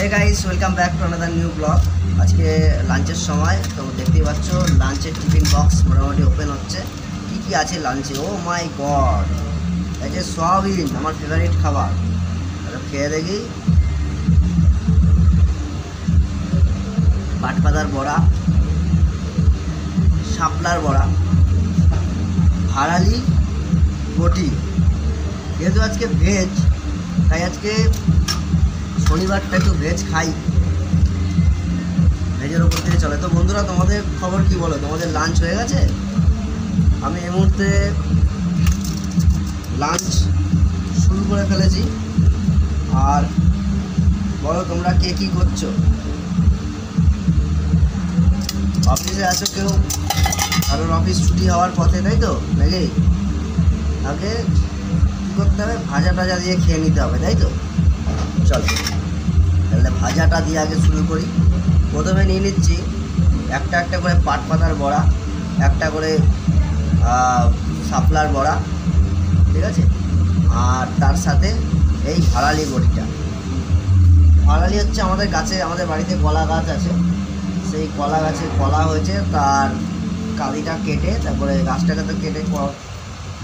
Hey guys welcome back to another new vlog. आज के लांचर समय तो देखते पाচ্ছ लांचर टिफिन बक्स मोटामुटी ओपेन होच्छे। की आछे लांचे? ओ माई गड, এই যে সয়াবিন আমার ফেভারিট খাবার, খেয়ে দেখি। পাটপাতার বড়া, শাপলার বড়া, ভাড়ালি বটি। যেহেতু আজকে ভেজ তাই আজকে শনিবারটা একটু ভেজ খাই, ভেজের ওপর থেকে চলে। তো বন্ধুরা, তোমাদের খবর কি বলো? তোমাদের লাঞ্চ হয়ে গেছে? আমি এই মুহূর্তে লাঞ্চ শুরু করে ফেলেছি। আর বলো তোমরা কে কী করছো? অফিসে আছো কেউ? কারণ অফিস ছুটি হওয়ার পথে, তাই তো নাকি? আগে কী করতে হবে? ভাজা টাজা দিয়ে খেয়ে নিতে হবে, তাই তো? চলো তাহলে ভাজাটা দিয়ে আগে শুরু করি। প্রথমে নিয়ে নিচ্ছি একটা একটা করে পাটপাতার বড়া, একটা করে শাপলার বড়া, ঠিক আছে? আর তার সাথে এই ভাড়ালি বড়িটা। ভাড়ালি হচ্ছে আমাদের গাছে, আমাদের বাড়িতে কলা গাছ আছে, সেই কলা গাছে কলা হয়েছে, তার কালিটা কেটে তারপরে গাছটাকে তো কেটে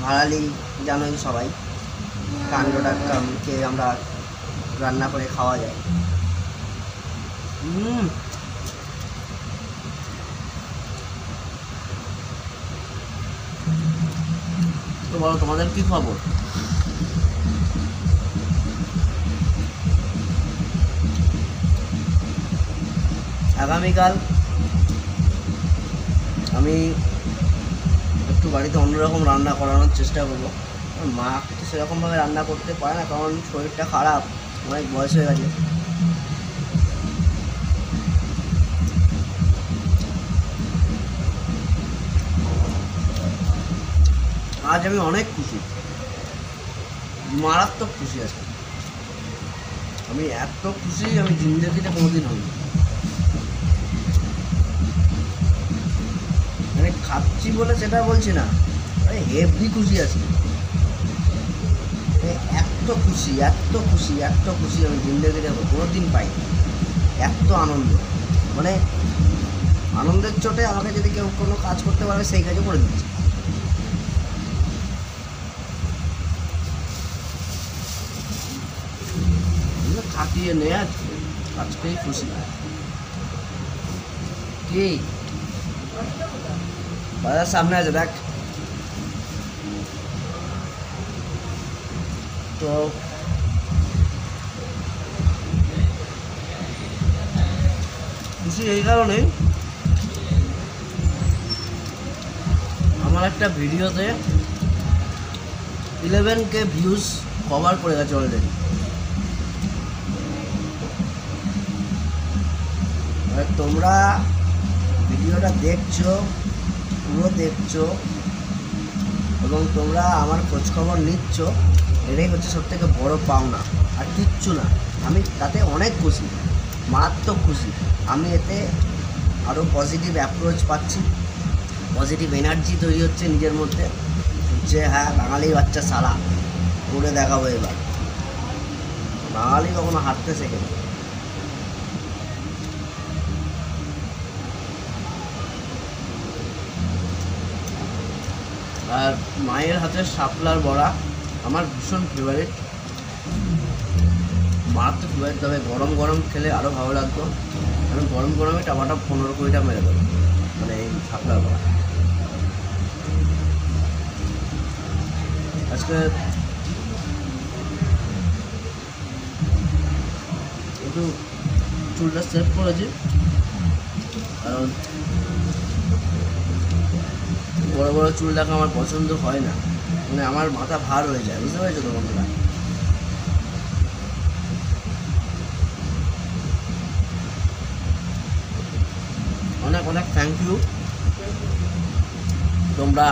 ভাড়ালি জানোই সবাই, কাণ্ডটাকে আমরা রান্না করে খাওয়া যায়। তো বলো তোমাদের কি খবর? আগামীকাল আমি একটু বাড়িতে অন্যরকম রান্না করানোর চেষ্টা করবো। মা কিন্তু সেরকমভাবে রান্না করতে পারে না, কারণ শরীরটা খারাপ, অনেক বয়স হয়ে গেছে। আজ আমি অনেক খুশি, মারাত্মক খুশি আছি। আমি এত খুশি আমি জিন্দগিতে কোনোদিন হইনি। মানে খাচ্ছি বলে সেটা বলছি না, হেভি খুশি আছি। এত খুশি এত খুশি এত খুশি আমি জিন্দগিতে কোনোদিন পাই। এত আনন্দ, মানে আনন্দের চোটে আমাকে যদি কেউ কোনো কাজ করতে পারবে সেই কাজও করে দিচ্ছে। কাটিয়ে নে, আজকেই খুশি। কি বাজার সামনে আছে দেখ। তো খুশি এই কারণে, আমার একটা ভিডিওতে 11K ভিউজ কভার করে গেছে অলরেডি। তোমরা ভিডিওটা দেখছো, পুরো দেখছো এবং তোমরা আমার খোঁজখবর নিচ্ছ, এটাই হচ্ছে সবথেকে বড় পাওনা, আর কিচ্ছু না। আমি তাতে অনেক খুশি, মারাত্মক খুশি। আমি এতে আরও পজিটিভ অ্যাপ্রোচ পাচ্ছি, পজিটিভ এনার্জি তৈরি হচ্ছে নিজের মধ্যে, যে হ্যাঁ বাঙালি বাচ্চা সালা করে দেখাবো এবার। বাঙালি কখনো হাঁটতে শেখে না। আর মায়ের হাতের শাপলার বড়া আমার ভীষণ ফেভারিট, মারাত্মক ফেভারিট। তবে গরম গরম খেলে আরও ভালো লাগতো। আমি গরম গরমে টামাটা 15-20টা মেরে দেবো, মানে এই শাপলার বড়া। আজকে একটু চুলটা সেভ করেছি, কারণ বড় বড় চুল দেখা আমার পছন্দ হয় না, মানে আমার মাথা ভার হয়ে যায়, বুঝতে পেরেছো তো বন্ধুরা? অনেক অনেক থ্যাংক ইউ, তোমরা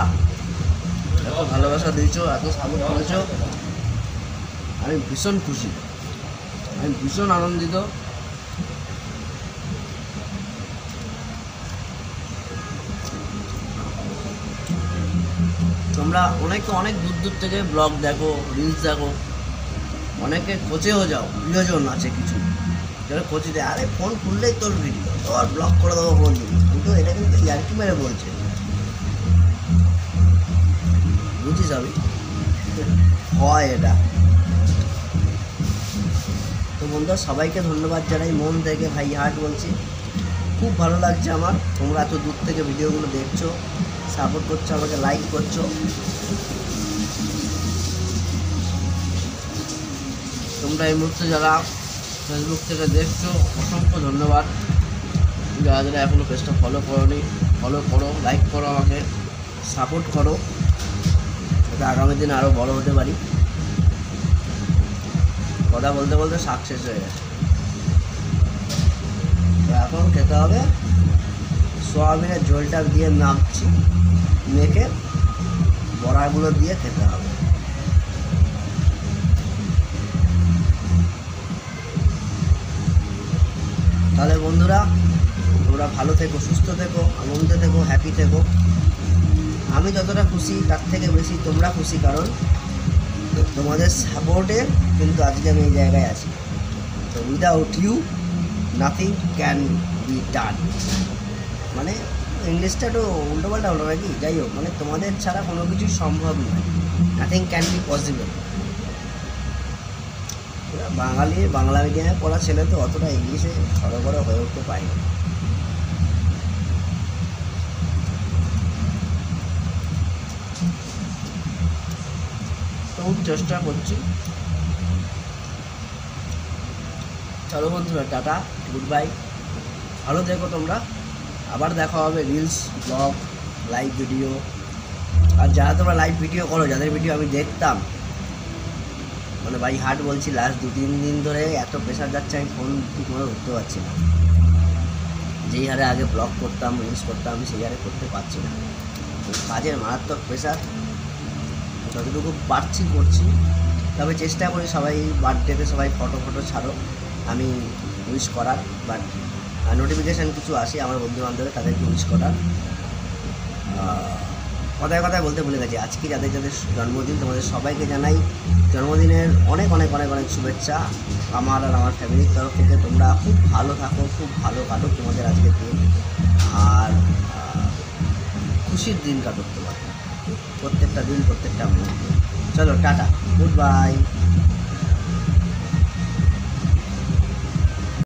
এত ভালোবাসা দিয়েছো, এত সাপোর্ট করেছো। আমি ভীষণ খুশি, আমি ভীষণ আনন্দিত। তোমরা অনেকে অনেক দূর দূর থেকে ব্লগ দেখো, রিলস দেখো, অনেকে কোচেও যাও, প্রিয়জন আছে কিছু, যারা কোচি দেয়, আরে ফোন খুললেই তোর ভিডিও, তোর ব্লক করে দেবো ফোন দিবি, কিন্তু এটা কিন্তু ইয়ার্কি মেরে বলছে, বুঝিস আমি হয় এটা। তো বন্ধুরা সবাইকে ধন্যবাদ জানাই মন থেকে, ভাই হার্ট বলছি, খুব ভালো লাগছে আমার, তোমরা এত দূর থেকে ভিডিওগুলো দেখছো, সাপোর্ট করছো, আমাকে লাইক করছো। তোমরা এই মুহূর্তে যারা ফেসবুক থেকে দেখছো অসংখ্য ধন্যবাদ। যারা যারা এখনও পেজটা ফলো করোনি ফলো করো, লাইক করো, আমাকে সাপোর্ট করো, যাতে আগামী দিন আরও বড় হতে পারি। কথা বলতে বলতে শাক শেষ হয়ে গেছে, এখন খেতে হবে সোয়াবিনের ঝোলটা দিয়ে মাখছি, মেখে বড়াগুলো দিয়ে খেতে হবে। তাহলে বন্ধুরা তোমরা ভালো থেকো, সুস্থ থেকো, আনন্দে থেকো, হ্যাপি থেকো। আমি যতটা খুশি তার থেকে বেশি তোমরা খুশি, কারণ তোমাদের সাপোর্টে কিন্তু আজকে আমি এই জায়গায় আছি। তো without you nothing can be done, মানে ইংলিশটা একটু উল্টোপাল্টা হলো নাকি, যাই হোক, মানে তোমাদের ছাড়া কোনো কিছুই সম্ভব নয়, nothing can be possible. Bangla মিডিয়ামে পড়া ছেলে তো অতটা ইংলিশে সরবরাহ হয়ে উঠতে পারে। তো চেষ্টা করছি। চলো বন্ধুরা, টাটা, গুড বাই, ভালো থেকো তোমরা, আবার দেখা হবে রিলস, ব্লগ, লাইভ ভিডিও। আর যারা তোমরা লাইভ ভিডিও করো, যাদের ভিডিও আমি দেখতাম, মানে ভাই হার্ট বলছি, লাস্ট 2-3 দিন ধরে এত প্রেশার যাচ্ছে, আমি ফোন ঠিকমতো ধরতে পারছি না। যেই হারে আগে ব্লগ করতাম, রিলস করতাম, আমি সেই হারে করতে পারছি না, কাজের মারাত্মক প্রেশার। যতটুকু পারছি করছি, তবে চেষ্টা করি সবাই বার্থডেতে সবাই ফটো ছাড়ো, আমি উইশ করার, বাট নোটিফিকেশান কিছু আসে আমার বন্ধুবান্ধবের, তাদেরকে উইশ করার। কথায় কথায় বলতে ভুলে গেছি, আজকে যাদের যাদের জন্মদিন, তোমাদের সবাইকে জানাই জন্মদিনের অনেক অনেক অনেক অনেক শুভেচ্ছা আমার আর আমার ফ্যামিলির তরফ থেকে। তোমরা খুব ভালো থাকো, খুব ভালো কাটুক তোমাদের আজকের দিন, আর খুশির দিন কাটুক তোমার প্রত্যেকটা দিন, প্রত্যেকটা মুহূর্ত। চলো টাটা, গুড বাই।